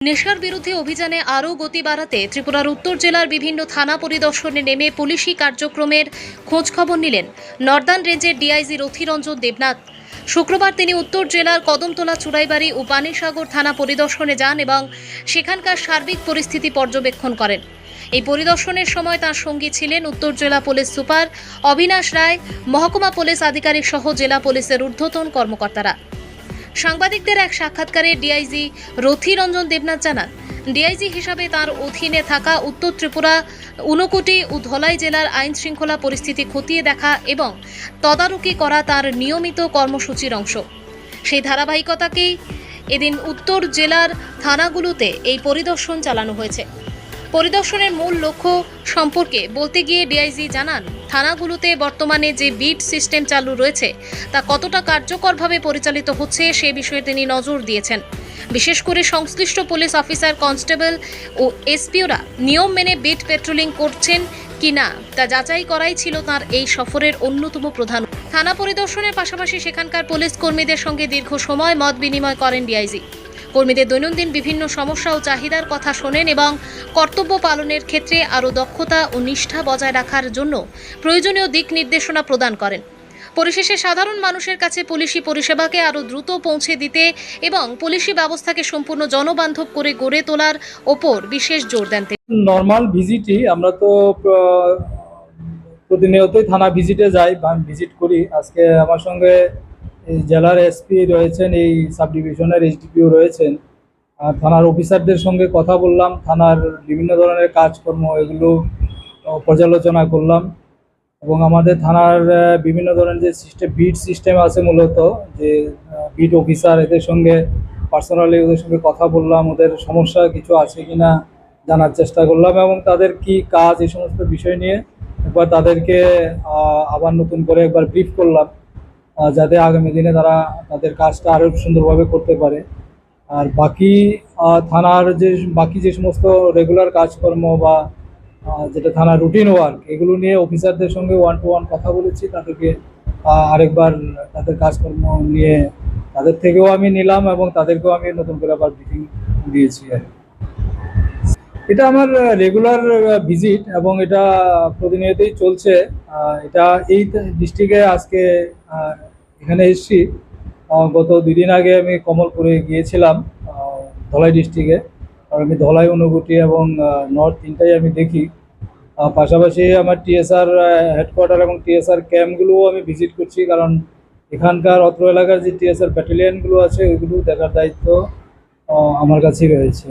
নেশার বিরুদ্ধে অভিযানে আরও গতি বাড়াতে ত্রিপুরার উত্তর জেলার বিভিন্ন থানা পরিদর্শনে নেমে পুলিশি কার্যক্রমের খোঁজখবর নিলেন নর্দার্ন রেঞ্জের ডিআইজি রথিরঞ্জন দেবনাথ। শুক্রবার তিনি উত্তর জেলার কদমতলা চুড়াইবাড়ি ও পানিসাগর থানা পরিদর্শনে যান এবং সেখানকার সার্বিক পরিস্থিতি পর্যবেক্ষণ করেন। এই পরিদর্শনের সময় তার সঙ্গী ছিলেন উত্তর জেলা পুলিশ সুপার অবিনাশ রায়, মহকুমা পুলিশ আধিকারিক সহ জেলা পুলিশের ঊর্ধ্বতন কর্মকর্তারা। সাংবাদিকদের এক সাক্ষাৎকারে ডিআইজি রথিরঞ্জন দেবনাথ জানান, ডিআইজি হিসাবে তার অধীনে থাকা উত্তর ত্রিপুরা, ঊনকোটি ও ধলাই জেলার আইন শৃঙ্খলা পরিস্থিতি খতিয়ে দেখা এবং তদারকি করা তার নিয়মিত কর্মসূচির অংশ। সেই ধারাবাহিকতাকেই এদিন উত্তর জেলার থানাগুলোতে এই পরিদর্শন চালানো হয়েছে। পরিদর্শনের মূল লক্ষ্য সম্পর্কে বলতে গিয়ে ডিআইজি জানান, থানাগুলোতে বর্তমানে যে বিট সিস্টেম চালু রয়েছে তা কতটা কার্যকরভাবে পরিচালিত হচ্ছে সে বিষয়ে তিনি নজর দিয়েছেন। বিশেষ করে সংশ্লিষ্ট পুলিশ অফিসার, কনস্টেবল ও এসপিওরা নিয়ম মেনে বিট পেট্রোলিং করছেন কিনা তা যাচাই করাই ছিল তার এই সফরের অন্যতম প্রধান। থানা পরিদর্শনের পাশাপাশি সেখানকার পুলিশ কর্মীদের সঙ্গে দীর্ঘ সময় মত বিনিময় করেন ডিআইজি। কর্মীদের দৈনন্দিন বিভিন্ন সমস্যা ও চাহিদার কথা শোনেন এবং কর্তব্য পালনের ক্ষেত্রে আরও দক্ষতা ও নিষ্ঠা বজায় রাখার জন্য প্রয়োজনীয় দিক নির্দেশনা প্রদান করেন। পরিশেষে সাধারণ মানুষের কাছে পুলিশি পরিষেবাকে আরও দ্রুত পৌঁছে দিতে এবং পুলিশি ব্যবস্থাকে সম্পূর্ণ জনবান্ধব করে গড়ে তোলার ওপর বিশেষ জোর দেন। নর্মাল ভিজিটই, আমরা তো প্রতিনিয়তই থানা ভিজিটে যাই বা ভিজিট করি। আজকে আমার সঙ্গে জেলার এসপি রয়েছেন, এই সাব ডিভিশনের এসডিপিও রয়েছেন, থানার অফিসারদের সঙ্গে কথা বললাম, থানার বিভিন্ন ধরনের কাজকর্ম এগুলো পর্যালোচনা করলাম এবং আমাদের থানার বিভিন্ন ধরনের যে বিট সিস্টেম আছে, মূলত যে বিট অফিসার, এদের সঙ্গে পার্সোনালি ওদের সঙ্গে কথা বললাম, ওদের সমস্যা কিছু আছে কিনা জানার চেষ্টা করলাম এবং তাদের কি কাজ এই সমস্ত বিষয় নিয়ে একবার তাদেরকে আবার নতুন করে একবার ব্রিফ করলাম, যাতে আগামী দিনে তারা তাদের কাজটা আরও সুন্দরভাবে করতে পারে। আর বাকি থানার যে সমস্ত রেগুলার কাজকর্ম বা যেটা থানার রুটিন ওয়ার্ক, এগুলো নিয়ে অফিসারদের সঙ্গে 1-to-1 কথা বলেছি। তাদেরকে আরেকবার তাদের কাজকর্ম নিয়ে তাদের থেকেও আমি নিলাম এবং তাদেরকেও আমি নতুন করে আবার ব্রিফিং দিয়েছি। এটা আমার রেগুলার ভিজিট এবং এটা প্রতিনিয়তই চলছে। এটা এই ডিস্ট্রিক্টে আজকে এখানে এসেছি। গত 2 দিন আগে আমি কমলপুরে গিয়েছিলাম, ধলাই ডিস্ট্রিক্টে। আর আমি ধলাই, ঊনকোটি এবং নর্থ তিনটাই আমি দেখি। পাশাপাশি আমার টিএসআর হেডকোয়ার্টার এবং টিএসআর ক্যাম্পগুলোও আমি ভিজিট করছি, কারণ এখানকার অত্র এলাকার যে টিএসআর ব্যাটালিয়নগুলো আছে ওইগুলো দেখার দায়িত্ব আমার কাছেই রয়েছে।